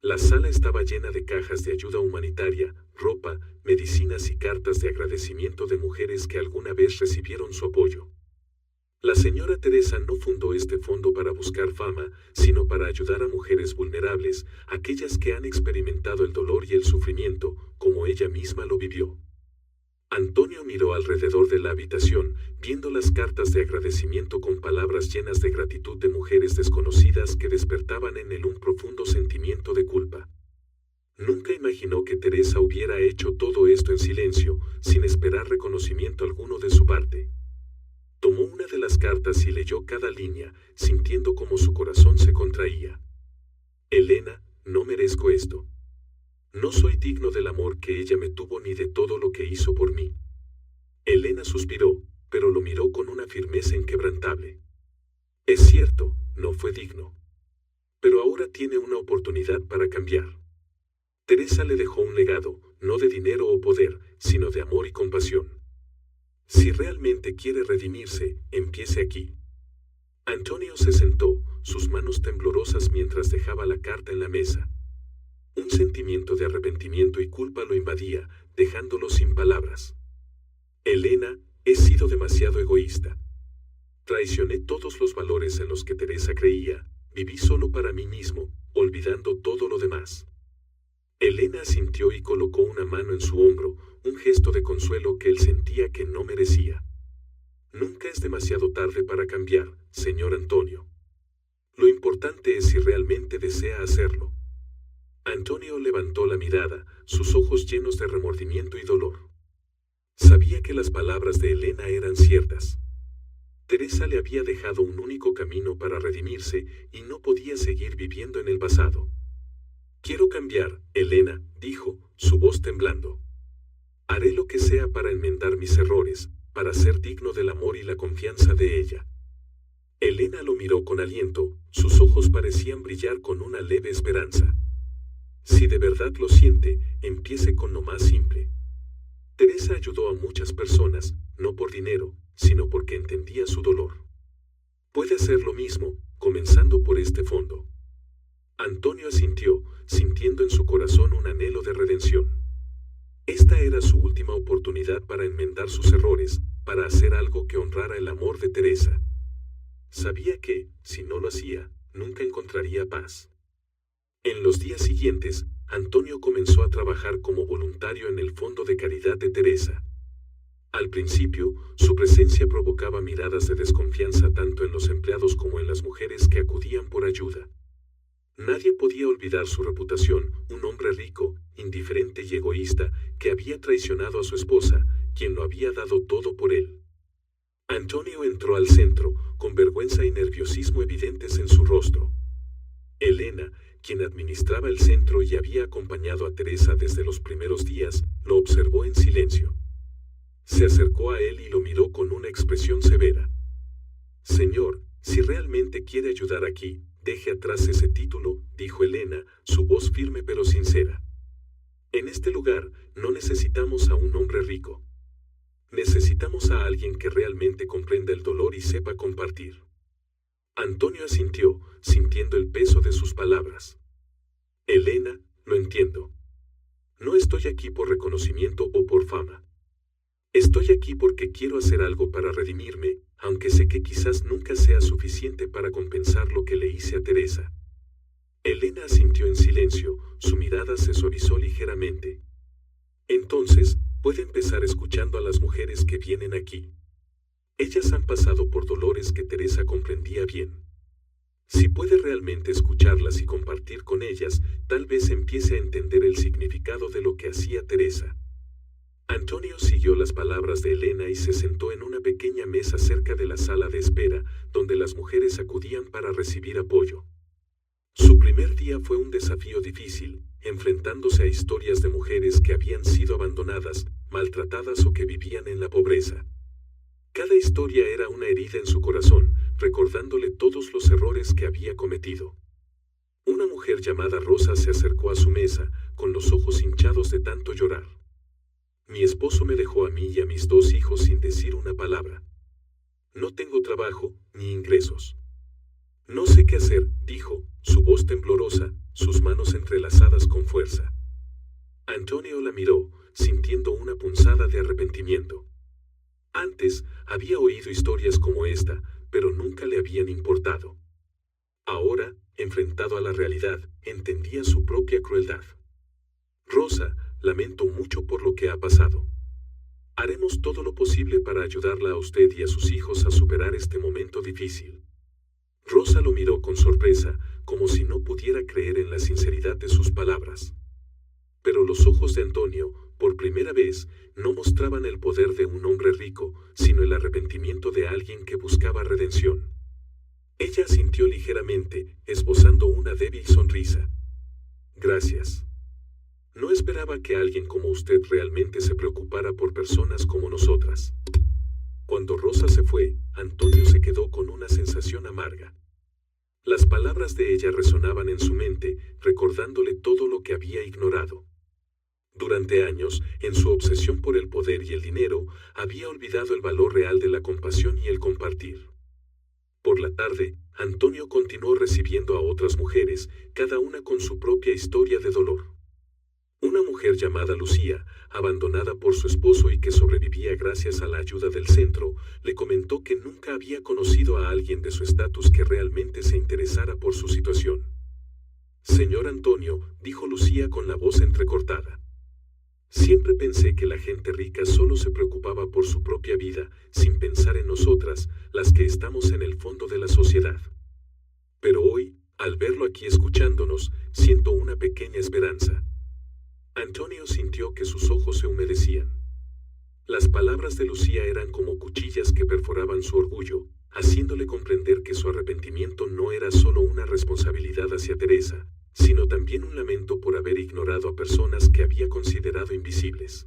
La sala estaba llena de cajas de ayuda humanitaria, ropa, medicinas y cartas de agradecimiento de mujeres que alguna vez recibieron su apoyo. La señora Teresa no fundó este fondo para buscar fama, sino para ayudar a mujeres vulnerables, aquellas que han experimentado el dolor y el sufrimiento, como ella misma lo vivió. Antonio miró alrededor de la habitación, viendo las cartas de agradecimiento con palabras llenas de gratitud de mujeres desconocidas que despertaban en él un profundo sentimiento de culpa. Nunca imaginó que Teresa hubiera hecho todo esto en silencio, sin esperar reconocimiento alguno de su parte. Tomó una de las cartas y leyó cada línea, sintiendo cómo su corazón se contraía. Elena, no merezco esto. No soy digno del amor que ella me tuvo ni de todo lo que hizo por mí. Elena suspiró, pero lo miró con una firmeza inquebrantable. Es cierto, no fue digno. Pero ahora tiene una oportunidad para cambiar. Teresa le dejó un legado, no de dinero o poder, sino de amor y compasión. Si realmente quiere redimirse, empiece aquí. Antonio se sentó, sus manos temblorosas mientras dejaba la carta en la mesa. Un sentimiento de arrepentimiento y culpa lo invadía, dejándolo sin palabras. Elena, he sido demasiado egoísta. Traicioné todos los valores en los que Teresa creía, viví solo para mí mismo, olvidando todo lo demás. Elena asintió y colocó una mano en su hombro, un gesto de consuelo que él sentía que no merecía. Nunca es demasiado tarde para cambiar, señor Antonio. Lo importante es si realmente desea hacerlo. Antonio levantó la mirada, sus ojos llenos de remordimiento y dolor. Sabía que las palabras de Elena eran ciertas. Teresa le había dejado un único camino para redimirse y no podía seguir viviendo en el pasado. Quiero cambiar, Elena, dijo, su voz temblando. Haré lo que sea para enmendar mis errores, para ser digno del amor y la confianza de ella. Elena lo miró con aliento, sus ojos parecían brillar con una leve esperanza. Si de verdad lo siente, empiece con lo más simple. Teresa ayudó a muchas personas, no por dinero, sino porque entendía su dolor. Puede hacer lo mismo, comenzando por este fondo. Antonio asintió, sintiendo en su corazón un anhelo de redención. Esta era su última oportunidad para enmendar sus errores, para hacer algo que honrara el amor de Teresa. Sabía que, si no lo hacía, nunca encontraría paz. En los días siguientes, Antonio comenzó a trabajar como voluntario en el fondo de caridad de Teresa. Al principio, su presencia provocaba miradas de desconfianza tanto en los empleados como en las mujeres que acudían por ayuda. Nadie podía olvidar su reputación, un hombre rico, indiferente y egoísta, que había traicionado a su esposa, quien lo había dado todo por él. Antonio entró al centro, con vergüenza y nerviosismo evidentes en su rostro. Elena, quien administraba el centro y había acompañado a Teresa desde los primeros días, lo observó en silencio. Se acercó a él y lo miró con una expresión severa. «Señor, si realmente quiere ayudar aquí, deje atrás ese título», dijo Elena, su voz firme pero sincera. «En este lugar, no necesitamos a un hombre rico. Necesitamos a alguien que realmente comprenda el dolor y sepa compartir». Antonio asintió, sintiendo el peso de sus palabras. «Elena, lo entiendo. No estoy aquí por reconocimiento o por fama. Estoy aquí porque quiero hacer algo para redimirme, aunque sé que quizás nunca sea suficiente para compensar lo que le hice a Teresa». Elena asintió en silencio, su mirada se suavizó ligeramente. «Entonces, puede empezar escuchando a las mujeres que vienen aquí. Ellas han pasado por dolores que Teresa comprendía bien. Si puede realmente escucharlas y compartir con ellas, tal vez empiece a entender el significado de lo que hacía Teresa». Antonio siguió las palabras de Elena y se sentó en una pequeña mesa cerca de la sala de espera, donde las mujeres acudían para recibir apoyo. Su primer día fue un desafío difícil, enfrentándose a historias de mujeres que habían sido abandonadas, maltratadas o que vivían en la pobreza. Cada historia era una herida en su corazón, recordándole todos los errores que había cometido. Una mujer llamada Rosa se acercó a su mesa, con los ojos hinchados de tanto llorar. «Mi esposo me dejó a mí y a mis 2 hijos sin decir una palabra. No tengo trabajo, ni ingresos. No sé qué hacer», dijo, su voz temblorosa, sus manos entrelazadas con fuerza. Antonio la miró, sintiendo una punzada de arrepentimiento. Antes, había oído historias como esta, pero nunca le habían importado. Ahora, enfrentado a la realidad, entendía su propia crueldad. «Rosa, lamento mucho por lo que ha pasado. Haremos todo lo posible para ayudarla a usted y a sus hijos a superar este momento difícil». Rosa lo miró con sorpresa, como si no pudiera creer en la sinceridad de sus palabras. Pero los ojos de Antonio, por primera vez, no mostraban el poder de un hombre rico, sino el arrepentimiento de alguien que buscaba redención. Ella asintió ligeramente, esbozando una débil sonrisa. «Gracias. No esperaba que alguien como usted realmente se preocupara por personas como nosotras». Cuando Rosa se fue, Antonio se quedó con una sensación amarga. Las palabras de ella resonaban en su mente, recordándole todo lo que había ignorado. Durante años, en su obsesión por el poder y el dinero, había olvidado el valor real de la compasión y el compartir. Por la tarde, Antonio continuó recibiendo a otras mujeres, cada una con su propia historia de dolor. Una mujer llamada Lucía, abandonada por su esposo y que sobrevivía gracias a la ayuda del centro, le comentó que nunca había conocido a alguien de su estatus que realmente se interesara por su situación. «Señor Antonio», dijo Lucía con la voz entrecortada, «siempre pensé que la gente rica solo se preocupaba por su propia vida, sin pensar en nosotras, las que estamos en el fondo de la sociedad. Pero hoy, al verlo aquí escuchándonos, siento una pequeña esperanza». Antonio sintió que sus ojos se humedecían. Las palabras de Lucía eran como cuchillas que perforaban su orgullo, haciéndole comprender que su arrepentimiento no era solo una responsabilidad hacia Teresa, sino también un lamento por haber ignorado a personas que había considerado invisibles.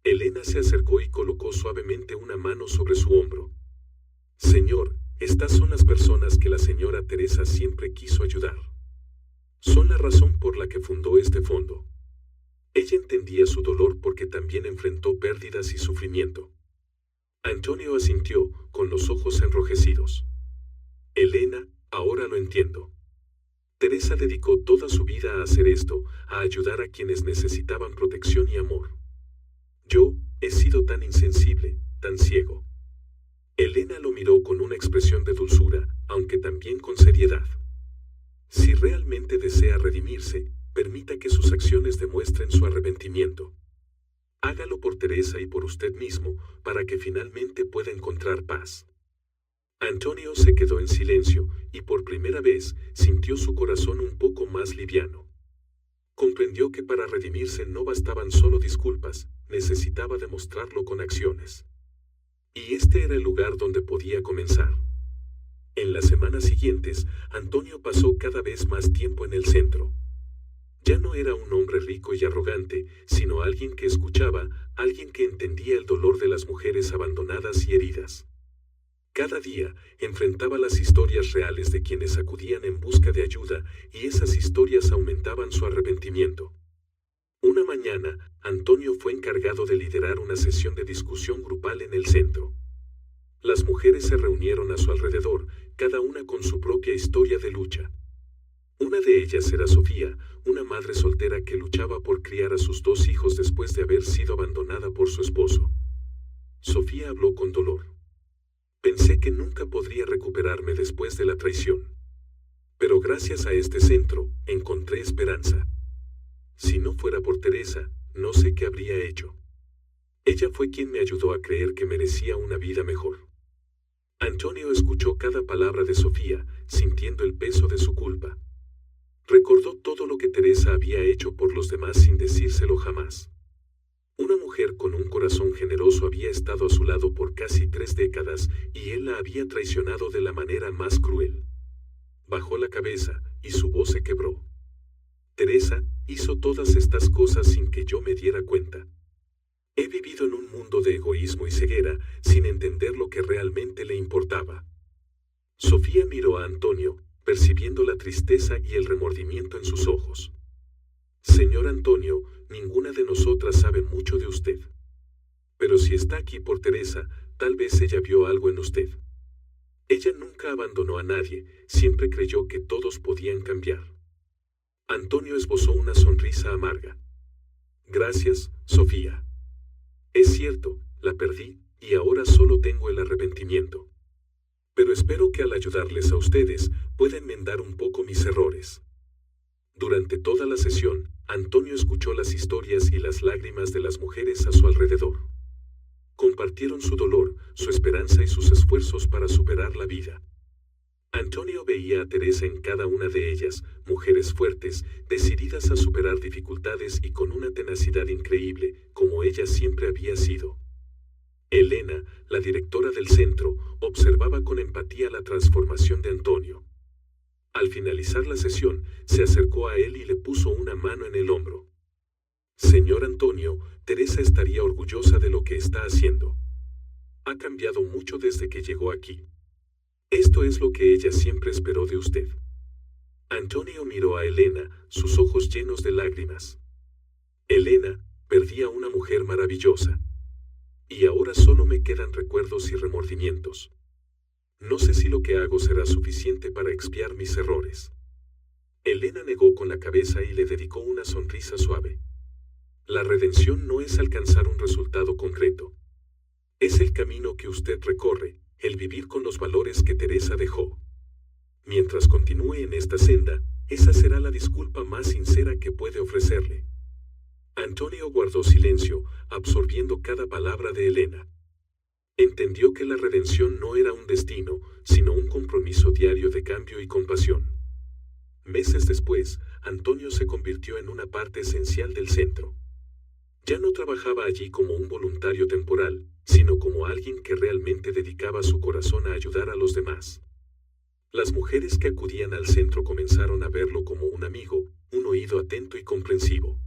Elena se acercó y colocó suavemente una mano sobre su hombro. «Señor, estas son las personas que la señora Teresa siempre quiso ayudar. Son la razón por la que fundó este fondo». Ella entendía su dolor porque también enfrentó pérdidas y sufrimiento. Antonio asintió, con los ojos enrojecidos. «Elena, ahora lo entiendo. Teresa dedicó toda su vida a hacer esto, a ayudar a quienes necesitaban protección y amor. Yo, he sido tan insensible, tan ciego». Elena lo miró con una expresión de dulzura, aunque también con seriedad. «Si realmente desea redimirse, permita que sus acciones demuestren su arrepentimiento. Hágalo por Teresa y por usted mismo, para que finalmente pueda encontrar paz. Antonio se quedó en silencio, y por primera vez sintió su corazón un poco más liviano. Comprendió que para redimirse no bastaban solo disculpas, necesitaba demostrarlo con acciones. Y este era el lugar donde podía comenzar. En las semanas siguientes, Antonio pasó cada vez más tiempo en el centro. Ya no era un hombre rico y arrogante, sino alguien que escuchaba, alguien que entendía el dolor de las mujeres abandonadas y heridas. Cada día enfrentaba las historias reales de quienes acudían en busca de ayuda, y esas historias aumentaban su arrepentimiento. Una mañana, Antonio fue encargado de liderar una sesión de discusión grupal en el centro. Las mujeres se reunieron a su alrededor, cada una con su propia historia de lucha. Una de ellas era Sofía, una madre soltera que luchaba por criar a sus 2 hijos después de haber sido abandonada por su esposo. Sofía habló con dolor. Pensé que nunca podría recuperarme después de la traición. Pero gracias a este centro, encontré esperanza. Si no fuera por Teresa, no sé qué habría hecho. Ella fue quien me ayudó a creer que merecía una vida mejor. Antonio escuchó cada palabra de Sofía, sintiendo el peso de su culpa. Recordó todo lo que Teresa había hecho por los demás sin decírselo jamás. Una mujer con un corazón generoso había estado a su lado por casi 3 décadas, y él la había traicionado de la manera más cruel. Bajó la cabeza, y su voz se quebró. Teresa hizo todas estas cosas sin que yo me diera cuenta. He vivido en un mundo de egoísmo y ceguera, sin entender lo que realmente le importaba. Sofía miró a Antonio, percibiendo la tristeza y el remordimiento en sus ojos. Señor Antonio, ninguna de nosotras sabe mucho de usted. Pero si está aquí por Teresa, tal vez ella vio algo en usted. Ella nunca abandonó a nadie, siempre creyó que todos podían cambiar. Antonio esbozó una sonrisa amarga. Gracias, Sofía. Es cierto, la perdí, y ahora solo tengo el arrepentimiento. Pero espero que al ayudarles a ustedes, pueda enmendar un poco mis errores. Durante toda la sesión, Antonio escuchó las historias y las lágrimas de las mujeres a su alrededor. Compartieron su dolor, su esperanza y sus esfuerzos para superar la vida. Antonio veía a Teresa en cada una de ellas, mujeres fuertes, decididas a superar dificultades y con una tenacidad increíble, como ella siempre había sido. Elena, la directora del centro, observaba con empatía la transformación de Antonio. Al finalizar la sesión, se acercó a él y le puso una mano en el hombro. Señor Antonio, Teresa estaría orgullosa de lo que está haciendo. Ha cambiado mucho desde que llegó aquí. Esto es lo que ella siempre esperó de usted. Antonio miró a Elena, sus ojos llenos de lágrimas. Elena, perdí a una mujer maravillosa. Y ahora solo me quedan recuerdos y remordimientos. No sé si lo que hago será suficiente para expiar mis errores. Elena negó con la cabeza y le dedicó una sonrisa suave. La redención no es alcanzar un resultado concreto. Es el camino que usted recorre, el vivir con los valores que Teresa dejó. Mientras continúe en esta senda, esa será la disculpa más sincera que puede ofrecerle. Antonio guardó silencio, absorbiendo cada palabra de Elena. Entendió que la redención no era un destino, sino un compromiso diario de cambio y compasión. Meses después, Antonio se convirtió en una parte esencial del centro. Ya no trabajaba allí como un voluntario temporal, sino como alguien que realmente dedicaba su corazón a ayudar a los demás. Las mujeres que acudían al centro comenzaron a verlo como un amigo, un oído atento y comprensivo.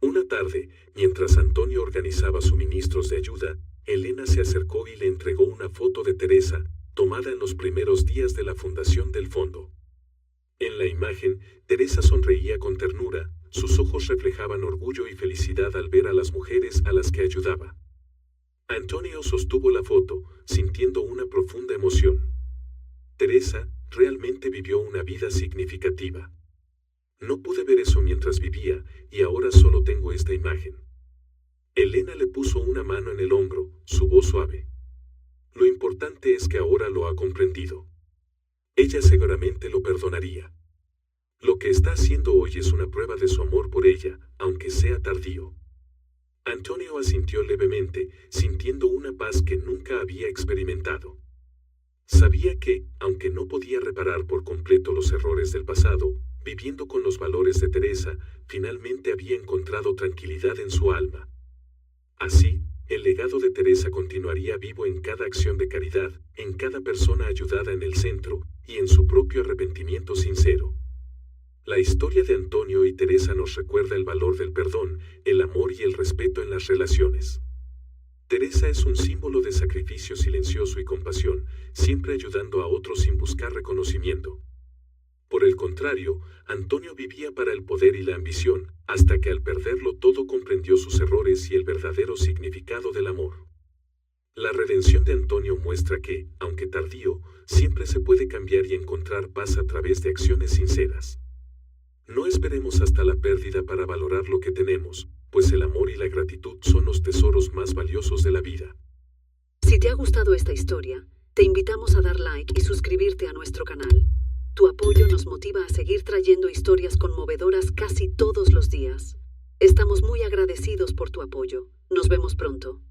Una tarde, mientras Antonio organizaba suministros de ayuda, Elena se acercó y le entregó una foto de Teresa, tomada en los primeros días de la fundación del fondo. En la imagen, Teresa sonreía con ternura, sus ojos reflejaban orgullo y felicidad al ver a las mujeres a las que ayudaba. Antonio sostuvo la foto, sintiendo una profunda emoción. Teresa realmente vivió una vida significativa. No pude ver eso mientras vivía, y ahora solo tengo esta imagen. Elena le puso una mano en el hombro, su voz suave. Lo importante es que ahora lo ha comprendido. Ella seguramente lo perdonaría. Lo que está haciendo hoy es una prueba de su amor por ella, aunque sea tardío. Antonio asintió levemente, sintiendo una paz que nunca había experimentado. Sabía que, aunque no podía reparar por completo los errores del pasado, viviendo con los valores de Teresa, finalmente había encontrado tranquilidad en su alma. Así, el legado de Teresa continuaría vivo en cada acción de caridad, en cada persona ayudada en el centro, y en su propio arrepentimiento sincero. La historia de Antonio y Teresa nos recuerda el valor del perdón, el amor y el respeto en las relaciones. Teresa es un símbolo de sacrificio silencioso y compasión, siempre ayudando a otros sin buscar reconocimiento. Por el contrario, Antonio vivía para el poder y la ambición, hasta que al perderlo todo comprendió sus errores y el verdadero significado del amor. La redención de Antonio muestra que, aunque tardío, siempre se puede cambiar y encontrar paz a través de acciones sinceras. No esperemos hasta la pérdida para valorar lo que tenemos, pues el amor y la gratitud son los tesoros más valiosos de la vida. Si te ha gustado esta historia, te invitamos a dar like y suscribirte a nuestro canal. Tu apoyo nos motiva a seguir trayendo historias conmovedoras casi todos los días. Estamos muy agradecidos por tu apoyo. Nos vemos pronto.